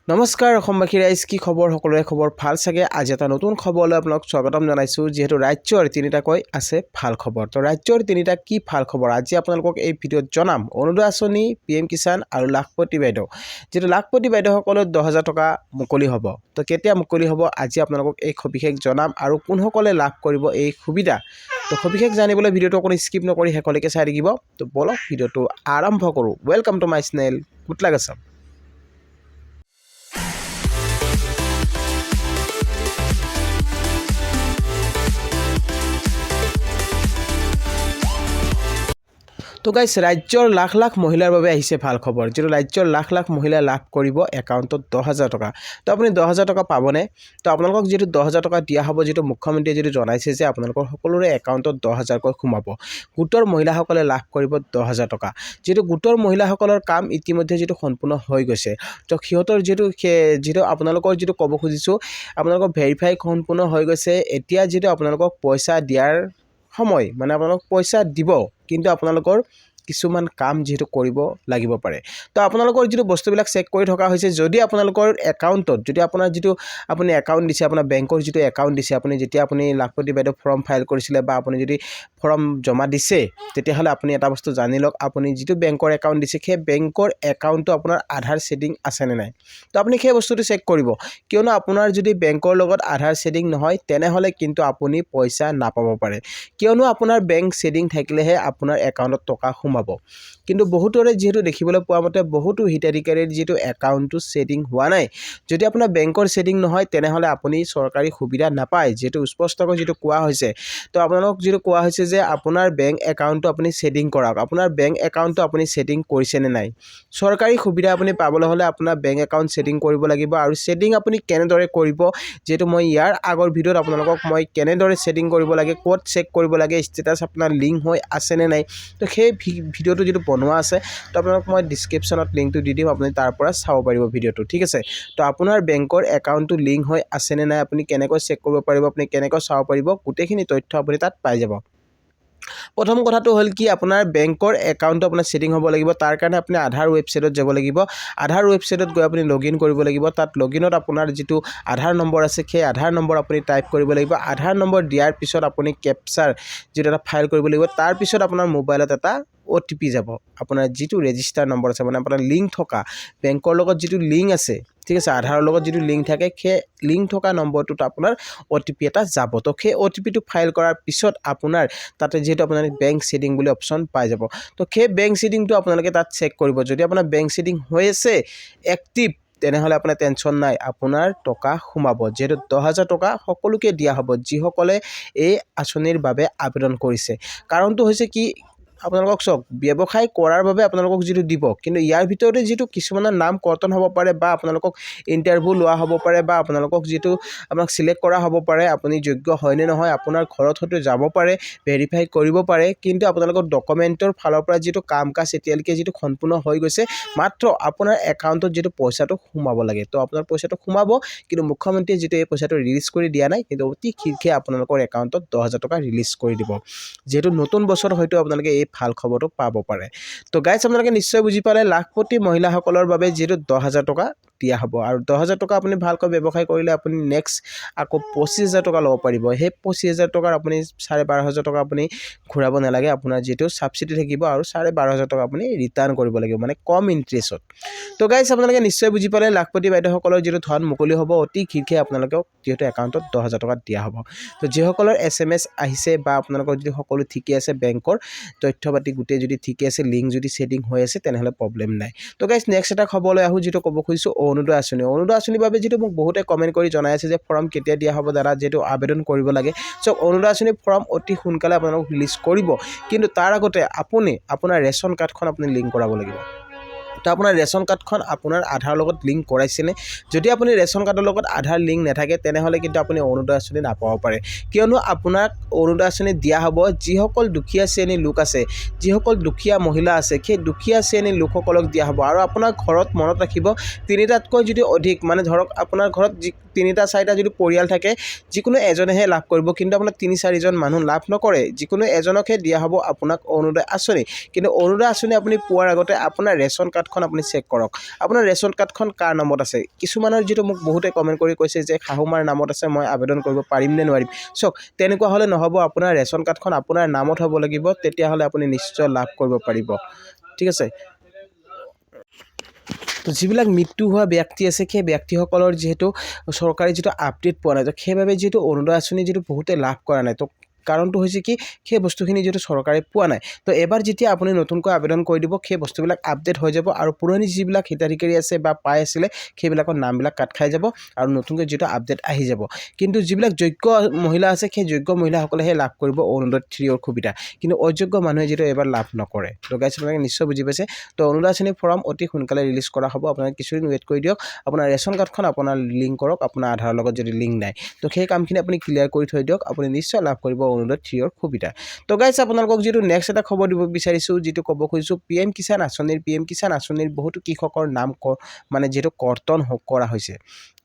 নমস্কাৰ অসমবাসী ৰাইজ কি খবৰ সকলোৰে খবৰ ভাল চাগে আজি এটা নতুন খবৰলৈ আপোনাক স্বাগতম জনাইছোঁ যেহেতু ৰাজ্যৰ তিনিটাকৈ আছে ভাল খবৰ তো ৰাজ্যৰ তিনিটা কি ভাল খবৰ আজি আপোনালোকক এই ভিডিঅ'ত জনাম অৰুণোদয় আঁচনি PM কিষাণ আৰু লাখপতি বাইদেউ যেটো লাখপতি বাইদেউসকলৰ 10,000 টকা মুকলি হ'ব তো কেতিয়া মুকলি হ'ব আজি আপোনালোকক এই সবিশেষ জনাম আৰু কোনসকলে লাভ কৰিব এই সুবিধা তো সবিশেষ জানিবলৈ ভিডিঅ'টো অকণ স্কিপ নকৰি শেষলৈকে চাই থাকিব তো বলক ভিডিঅ'টো আৰম্ভ কৰোঁ welcome to my channel good luck Assam তো গাইছ ৰাজ্যৰ লাখ লাখ মহিলাৰ বাবে আহিছে ভাল খবৰ যেটো ৰাজ্যৰ লাখ লাখ মহিলা লাভ কৰিব একাউণ্টত 10,000 টকা তো আপুনি 10,000 টকা পাবনে তো আপোনালোকক যেটো 10,000 টকা দিয়া হ'ব যেটো মুখ্যমন্ত্ৰীয়ে যেটো জনাইছে যে আপোনালোকৰ সকলোৰে একাউণ্টত 10,000 কৈ সোমাব গোটৰ মহিলাসকলে লাভ কৰিব 10,000 টকা যেটো গোটৰ মহিলাসকলৰ কাম ইতিমধ্যে যেটো সম্পূৰ্ণ হৈ গৈছে তো সিহঁতৰ যেটো আপোনালোকৰ যেটো ক'ব খুজিছো আপোনালোকৰ ভেৰিফাই সম্পূৰ্ণ হৈ গৈছে এতিয়া যেটো আপোনালোকক পইচা দিয়াৰ সময় মানে আপোনালোক পইচা দিব কিন্তু আপোনালোকৰ কিছুমান কাম যেটো কৰিব লাগিব পাৰে তো আপোনালোকৰ যেটো বস্তুবিলাক চেক কৰি থকা হৈছে যদি আপোনালোকৰ একাউণ্টত যদি আপোনাৰ যেটো আপুনি একাউণ্ট দিছে আপোনাৰ বেংকৰ যেটো একাউণ্ট দিছে আপুনি যেতিয়া আপুনি লাখপতি বাইদেউ ফৰ্ম ফাইল কৰিছিলে বা আপুনি যদি ফৰ্ম জমা দিছে তেতিয়াহলে আপুনি এটা বস্তু জানি লওক আপুনি যেটো বেংকৰ একাউণ্ট দিছে সেই বেংকৰ একাউণ্টটো আপোনাৰ আধাৰ সেটিং আছে নে নাই তো আপুনি সেই বস্তুটো চেক কৰিব কিয়নো আপোনাৰ যদি বেংকৰ লগত আধাৰ সেটিং নহয় তেনেহলে কিন্তু আপুনি পইচা নাপাব পাৰে কিয়নো আপোনাৰ বেংক সেটিং থাকিলেহে আপোনাৰ একাউণ্টত টকা সোমাব কিন্তু বহুতৰে যেহেতু দেখিবলৈ পোৱা মতে বহুতো হিতাধিকাৰীৰ যেটো একাউণ্টটো সেটিং হোৱা নাই যদি আপোনাৰ বেংকৰ সেটিং নহয় তেনেহলে আপুনি চৰকাৰী সুবিধা নাপায় যেটো স্পষ্টকৈ যেটো কোৱা হৈছে তো আপোনালোক যেটো কোৱা হৈছে যে আপোনাৰ বেংক একাউণ্টটো আপুনি সেটিং কৰক আপোনাৰ বেংক একাউণ্টটো আপুনি সেটিং কৰিছে নে নাই চৰকাৰী সুবিধা আপুনি পাবলৈ হলে আপোনাৰ বেংক একাউণ্ট সেটিং কৰিব লাগিব আৰু সেটিং আপুনি কেনেদৰে কৰিব যেটো মই ইয়াৰ আগৰ ভিডিঅ'ত আপোনালোকক মই কেনেদৰে সেটিং কৰিব লাগে কোড চেক কৰিব লাগে ষ্টেটাস আপোনাৰ লিংক হৈ আছে নে নাই তো সেই ভিডিঅ'টো যেটো বনোৱা আছে তো আপোনাক মই ডেসক্ৰিপচনত লিংকটো দি দিম আপুনি তাৰ পৰা চাব পাৰিব ভিডিঅ'টো ঠিক আছে তো আপোনাৰ বেংকৰ একাউণ্টটো লিংক হৈ আছে নে নাই আপুনি কেনেকৈ চেক কৰিব পাৰিব আপুনি কেনেকৈ চাব পাৰিব গোটেইখিনি তথ্য আপুনি তাত পাই যাব প্ৰথম কথাটো হল কি আপোনাৰ বেংকৰ একাউণ্টটো আপোনাৰ সেটিং হ'ব লাগিব তাৰ কাৰণে আপুনি আধাৰ ৱেবছাইটত যাব লাগিব আধাৰ ৱেবছাইটত গৈ আপুনি লগইন কৰিব লাগিব তাত লগইনত আপোনাৰ যেটো আধাৰ নম্বৰ আছে সেই আধাৰ নম্বৰ আপুনি টাইপ কৰিব লাগিব আধাৰ নম্বৰ দিয়াৰ পিছত আপুনি কেপচাৰ যেটো এটা ফাইল কৰিব লাগিব তাৰ পিছত আপোনাৰ মোবাইলত এটা OTP যাব আপোনাৰ যেটো ৰেজিষ্টাৰ নম্বৰ আছে মানে আপোনাৰ লিংক থকা বেংকৰ লগত যেটো লিংক আছে ঠিক আছে আধাৰৰ লগত যেটো লিংক থাকে সেই লিংক থকা নম্বৰটোত আপোনাৰ OTP এটা যাব তো সেই OTP টো ফাইল কৰাৰ পিছত আপোনাৰ তাতে যেটো আপোনাৰ বেংক সেটিং বুলি অপচন পাই যাব তো সেই বেংক সেটিংটো আপোনালোকে তাত চেক কৰিব যদি আপোনাৰ বেংক সেটিং হৈ আছে এক্টিভ তেনেহলে আপোনাৰ টেনশন নাই আপোনাৰ টকা সোমাব যেটো 10,000 টকা সকলোকে দিয়া হ'ব যিসকলে এই আঁচনিৰ বাবে আবেদন কৰিছে কাৰণটো হৈছে কি আপোনালোকক চক ব্যৱসায় কৰাৰ বাবে আপোনালোকক যেটো দিব কিন্তু ইয়াৰ ভিতৰতে যেটো কিছুমানৰ নাম কৰ্তন হ'ব পাৰে বা আপোনালোকক ইন্টাৰভিউ লোৱা হ'ব পাৰে বা আপোনালোকক যেটো আপোনাক সিলেক্ট কৰা হ'ব পাৰে আপুনি যোগ্য হয় নে নহয় আপোনাৰ ঘৰত হয়তো যাব পাৰে ভেৰিফাই কৰিব পাৰে কিন্তু আপোনালোকৰ ডকুমেন্টৰ ফালৰ পৰা যেটো কাম কাজ এতিয়ালৈকে যেটো সম্পূৰ্ণ হৈ গৈছে মাত্ৰ আপোনাৰ একাউণ্টত যেটো পইচাটো সোমাব লাগে তো আপোনাৰ পইচাটো সোমাব কিন্তু মুখ্যমন্ত্ৰীয়ে যেটো এই পইচাটো ৰিলিজ কৰি দিয়া নাই কিন্তু অতি শীঘ্ৰে আপোনালোকৰ একাউণ্টত 10,000 টকা ৰিলিজ কৰি দিব যেটো নতুন বছৰ হয়তো আপোনালোকে এই ভাল খবৰটো পাব পাৰে তো গাইস আপোনালোকে নিশ্চয় বুজি পালে লাখপতি মহিলাসকলৰ বাবে যেটো 10,000 টকা দিয়া হ'ব আৰু 10,000 টকা আপুনি ভালকৈ ব্যৱসায় কৰিলে আপুনি নেক্সট আকৌ 25,000 টকা ল'ব পাৰিব সেই 25,000 টকাৰ আপুনি 12,500 টকা আপুনি ঘূৰাব নালাগে আপোনাৰ যেটো সাবসিডি থাকিব আৰু 12,500 টকা আপুনি ৰিটাৰ্ণ কৰিব লাগিব মানে কম ইন্টাৰেষ্টত তো গাইস আপোনালোকে নিশ্চয় বুজি পালে লাখপতি বাইদেউসকলৰ যেটো ধন মুকলি হ'ব অতি শীঘ্ৰে আপোনালোকক যেটো একাউণ্টত 10,000 টকা দিয়া হ'ব তো যিসকলৰ SMS আহিছে বা আপোনালোকৰ যদি সকলো ঠিকে আছে বেংকৰ তথ্য পাতি গুটে যদি ঠিকে আছে লিংক যদি সেটিং হৈ আছে তেনেহলে প্ৰবলেম নাই তো গাইস নেক্সট এটা খবৰলৈ আহো যেটো ক'ব খুজিছো অৰুণোদয় আঁচনিৰ বাবে যেটো মোক বহুতে কমেন্ট কৰি জনাই আছে যে ফৰ্ম কেতিয়া দিয়া হ'ব দাদা যেটো আবেদন কৰিব লাগে সো অৰুণোদয় আঁচনিৰ ফৰ্ম অতি সোনকালে আপোনালোক ৰিলিজ কৰিব কিন্তু তাৰ আগতে আপুনি আপোনাৰ ৰেচন কাৰ্ডখন আপুনি লিংক কৰাব লাগিব তো আপোনাৰ ৰেচন কাৰ্ডখন আপোনাৰ আধাৰ লগত লিংক কৰাইছেনে যদি আপুনি ৰেচন কাৰ্ডৰ লগত আধাৰ লিংক নাথাকে তেনেহলে কিন্তু আপুনি অৰুণোদয় আঁচনি নাপাব পাৰে কিয়নো আপোনাক অৰুণোদয় আঁচনি দিয়া হ'ব যিসকল দুখীয়া শ্ৰেণীৰ লোক আছে যিসকল দুখীয়া মহিলা আছে সেই দুখীয়া শ্ৰেণীৰ লোকসকলক দিয়া হ'ব আৰু আপোনাৰ ঘৰত মনত ৰাখিব তিনিটাতকৈ যদি অধিক মানে ধৰক আপোনাৰ ঘৰত তিনিটা চাৰিটা যদি পৰিয়াল থাকে যিকোনো এজনেহে লাভ কৰিব, কিন্তু আপোনাৰ ৩-৪জন মানুহ লাভ নকৰে। যিকোনো এজনকহে দিয়া হ'ব আপোনাক অৰুণোদয় আঁচনি। কিন্তু অৰুণোদয় আঁচনি আপুনি পোৱাৰ আগতে আপোনাৰ ৰেচন কাৰ্ডখন আপুনি চেক কৰক, আপোনাৰ ৰেচন কাৰ্ডখন কাৰ নামত আছে। কিছুমানৰ যিটো মোক বহুতে কমেণ্ট কৰি কৈছে যে শাহুমাৰ নামত আছে, মই আবেদন কৰিব পাৰিম নে নোৱাৰিম। চাওক, তেনেকুৱা হ'লে নহ'ব, আপোনাৰ ৰেচন কাৰ্ডখন আপোনাৰ নামত হ'ব লাগিব, তেতিয়াহ'লে আপুনি নিশ্চয় লাভ কৰিব পাৰিব। ঠিক আছে। তো যিবিলাক মৃত্যু হোৱা ব্যক্তি আছে সেই ব্যক্তিসকলৰ যিহেতু চৰকাৰী যিটো আপডেট পোৱা নাই, তো সেইবাবে যিহেতু অৰুণোদয় আঁচনি যিটো বহুতে লাভ কৰা নাই, তো কাৰণটো হৈছে কি সেই বস্তুখিনি যিহেতু চৰকাৰে পোৱা নাই। তো এবাৰ যেতিয়া আপুনি নতুনকৈ আবেদন কৰি দিব সেই বস্তুবিলাক আপডেট হৈ যাব আৰু পুৰণি যিবিলাক হিতাধিকাৰী আছে বা পাই আছিলে সেইবিলাকৰ নামবিলাক কাট খাই যাব আৰু নতুনকৈ যিটো আপডেট আহি যাব। কিন্তু যিবিলাক যোগ্য মহিলা আছে সেই যোগ্য মহিলাসকলেহে লাভ কৰিব অৰুণোদয় 3ৰ সুবিধা, কিন্তু অযোগ্য মানুহে যিটো এবাৰ লাভ নকৰে। তো গাইছ আপোনালোকে নিশ্চয় বুজি পাইছে। তো অৰুণোদয় আঁচনিৰ ফৰ্ম অতি সোনকালে ৰিলিজ কৰা হ'ব, আপোনালোকে কিছুদিন ৱেইট কৰি দিয়ক। আপোনাৰ ৰেচন কাৰ্ডখন আপোনাৰ লিংক কৰক আপোনাৰ আধাৰৰ লগত যদি লিংক নাই, তো সেই কামখিনি আপুনি ক্লিয়াৰ কৰি থৈ দিয়ক, আপুনি নিশ্চয় লাভ কৰিব অৰুণোদয় 3ৰ সুবিধা। তো গাইছ আপোনালোকক যিটো নেক্সট এটা খবৰ দিব বিচাৰিছোঁ, যিটো ক'ব খুজিছোঁ PM কিষাণ আঁচনিৰ বহুতো কৃষকৰ নাম মানে যিহেতু কৰ্তন কৰা হৈছে।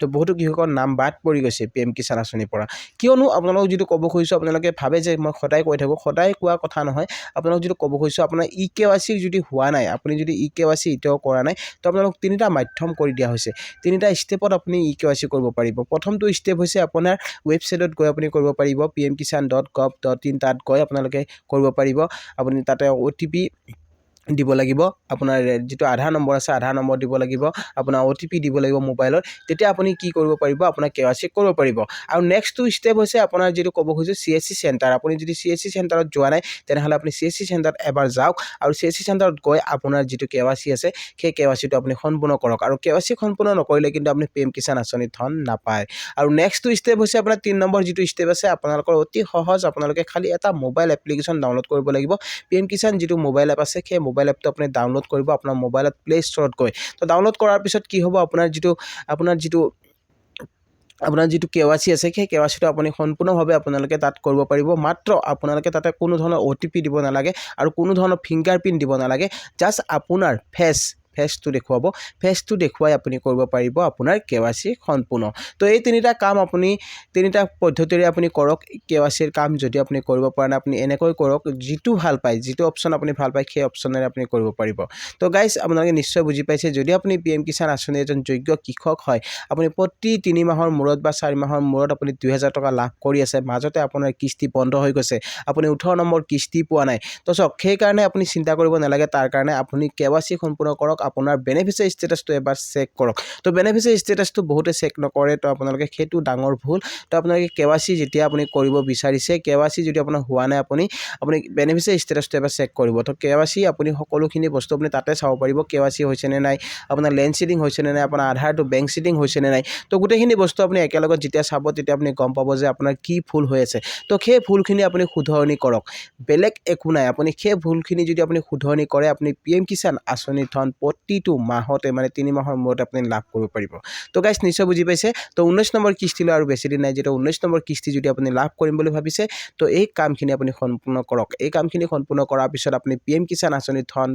তো বহুতো কৃষকৰ নাম বাদ পৰি গৈছে PM কিষাণ আঁচনিৰ পৰা। কিয়নো আপোনালোকক যিটো ক'ব খুজিছোঁ, আপোনালোকে ভাবে যে মই সদায় কৈ থাকোঁ, সদায় কোৱা কথা নহয়। আপোনালোক যিটো ক'ব খুজিছোঁ, আপোনাৰ EKYC যদি হোৱা নাই, আপুনি যদি EKYC এতিয়াও কৰা নাই, তো আপোনালোক 3টা মাধ্যম কৰি দিয়া হৈছে। 3টা ষ্টেপত আপুনি EKYC কৰিব পাৰিব। প্ৰথমটো ষ্টেপ হৈছে আপোনাৰ ৱেবছাইটত গৈ আপুনি কৰিব পাৰিব, pmkishan.gov.in, তাত গৈ আপোনালোকে কৰিব পাৰিব। আপুনি তাতে OTP দিব লাগিব, আপোনাৰ যিটো আধাৰ নম্বৰ আছে আধাৰ নম্বৰ দিব লাগিব, আপোনাৰ OTP দিব লাগিব মোবাইলত, তেতিয়া আপুনি কি কৰিব পাৰিব, আপোনাৰ KYC কৰিব পাৰিব। আৰু নেক্সটটো ষ্টেপ হৈছে আপোনাৰ যিটো ক'ব খুজিছোঁ CSC চেণ্টাৰ। আপুনি যদি CSC চেণ্টাৰত যোৱা নাই তেনেহ'লে আপুনি CSC চেণ্টাৰত এবাৰ যাওক আৰু CSC চেণ্টাৰত গৈ আপোনাৰ যিটো KYC আছে সেই KYCটো আপুনি সম্পূৰ্ণ কৰক। আৰু KYC সম্পূৰ্ণ নকৰিলে কিন্তু আপুনি PM কিষাণ আঁচনিৰ ধন নাপায়। আৰু নেক্সটটো ষ্টেপ হৈছে আপোনাৰ 3 নম্বৰ যিটো ষ্টেপ আছে, আপোনালোকৰ অতি সহজ, আপোনালোকে খালি এটা মোবাইল এপ্লিকেশ্যন ডাউনলোড কৰিব লাগিব। PM কিষাণ যিটো মোবাইল এপ আছে সেই মোবাইল এপটো আপুনি ডাউনলোড কৰিব আপোনাৰ মোবাইলত প্লে ষ্টৰত গৈ। তো ডাউনলোড কৰাৰ পিছত কি হ'ব, আপোনাৰ যিটো KYC আছে সেই KYCটো আপুনি সম্পূৰ্ণভাৱে আপোনালোকে তাত কৰিব পাৰিব। মাত্ৰ আপোনালোকে তাতে কোনো ধৰণৰ OTP দিব নালাগে আৰু কোনো ধৰণৰ ফিংগাৰপ্ৰিণ্ট দিব নালাগে, জাষ্ট আপোনাৰ ফেচটো দেখুৱাব, ফেচটো দেখুৱাই আপুনি কৰিব পাৰিব আপোনাৰ KYC সম্পূৰ্ণ। তো এই 3টা কাম আপুনি 3টা পদ্ধতিৰে আপুনি কৰক। KYCৰ কাম যদি আপুনি কৰিব পৰা নাই, আপুনি এনেকৈ কৰক, যিটো ভাল পায়, যিটো অপশ্যন আপুনি ভাল পায় সেই অপশ্যনেৰে আপুনি কৰিব পাৰিব। তো গাইছ আপোনালোকে নিশ্চয় বুজি পাইছে, যদি আপুনি PM কিষাণ আঁচনিৰ এজন যোগ্য কৃষক হয়, আপুনি প্ৰতি 3 মাহৰ মূৰত বা 4 মাহৰ মূৰত আপুনি 2000 টকা লাভ কৰি আছে, মাজতে আপোনাৰ কিস্তি বন্ধ হৈ গৈছে, আপুনি 18 নম্বৰ কিস্তি পোৱা নাই, তো চাওক সেইকাৰণে আপুনি চিন্তা কৰিব নালাগে। তাৰ কাৰণে আপুনি KYC সম্পূৰ্ণ কৰক, আপোনাৰ বেনিফিচিয়াৰী ষ্টেটাছটো এবাৰ চেক কৰক। তো বেনিফিচিয়াৰী ষ্টেটাছটো বহুতে চেক নকৰে, তো আপোনালোকে সেইটো ডাঙৰ ভুল। তো আপোনালোকে KYC যেতিয়া আপুনি কৰিব বিচাৰিছে, KYC যদি আপোনাৰ হোৱা নাই, আপুনি বেনিফিচিয়াৰী ষ্টেটাছটো এবাৰ চেক কৰিব। তো KYC আপুনি সকলোখিনি বস্তু আপুনি তাতে চাব পাৰিব, KYC হৈছে নে নাই, আপোনাৰ লেণ্ড চিডিং হৈছে নে নাই, আপোনাৰ আধাৰটো বেংক চিডিং হৈছে নে নাই। তো গোটেইখিনি বস্তু আপুনি একেলগত যেতিয়া চাব তেতিয়া আপুনি গম পাব যে আপোনাৰ কি ভুল হৈ আছে। তো সেই ভুলখিনি আপুনি শুধৰণি কৰক, বেলেগ একো নাই। আপুনি সেই ভুলখিনি যদি আপুনি শুধৰণি কৰে, আপুনি PM কিষাণ আঁচনিৰ ধন প্ৰতিটো মাহতে মানে 3 মাহৰ মূৰত আপুনি লাভ কৰিব পাৰিব। তো গাইছ নিশ্চয় বুজি পাইছে। তো 19 নম্বৰ কিস্তিলৈ আৰু বেছি দিন নাই, যিটো 19 নম্বৰ কিস্তি যদি আপুনি লাভ কৰিম বুলি ভাবিছে, তো এই কামখিনি আপুনি সম্পূৰ্ণ কৰক। এই কামখিনি সম্পূৰ্ণ কৰাৰ পিছত আপুনি PM কিষাণ আঁচনিৰ ধন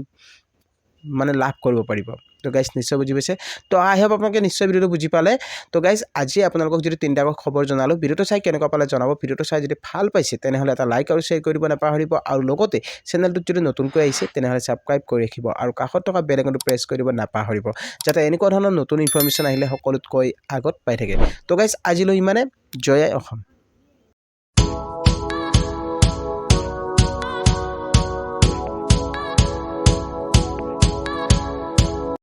মানে লাভ কৰিব পাৰিব। তো গাইছ নিশ্চয় বুজি পাইছে। তো আই হোপ আপোনালোকে নিশ্চয় ভিডিঅ'টো বুজি পালে। তো গাইছ আজি আপোনালোকক যদি 3টা খবৰ জনালোঁ, ভিডিঅ'টো চাই কেনেকুৱা পালে জনাব। ভিডিঅ'টো চাই যদি ভাল পাইছে তেনেহ'লে এটা লাইক আৰু শ্বেয়াৰ কৰিব নাপাহৰিব, আৰু লগতে চেনেলটোত যদি নতুনকৈ আহিছে তেনেহ'লে ছাবস্ক্ৰাইব কৰি ৰাখিব আৰু কাষত থকা বেল আইকনটো প্ৰেছ কৰি দিব নাপাহৰিব, যাতে এনেকুৱা ধৰণৰ নতুন ইনফৰমেশ্যন আহিলে সকলোতকৈ আগত পাই থাকে। তো গাইছ আজিলৈ ইমানে। জয় আই অসম।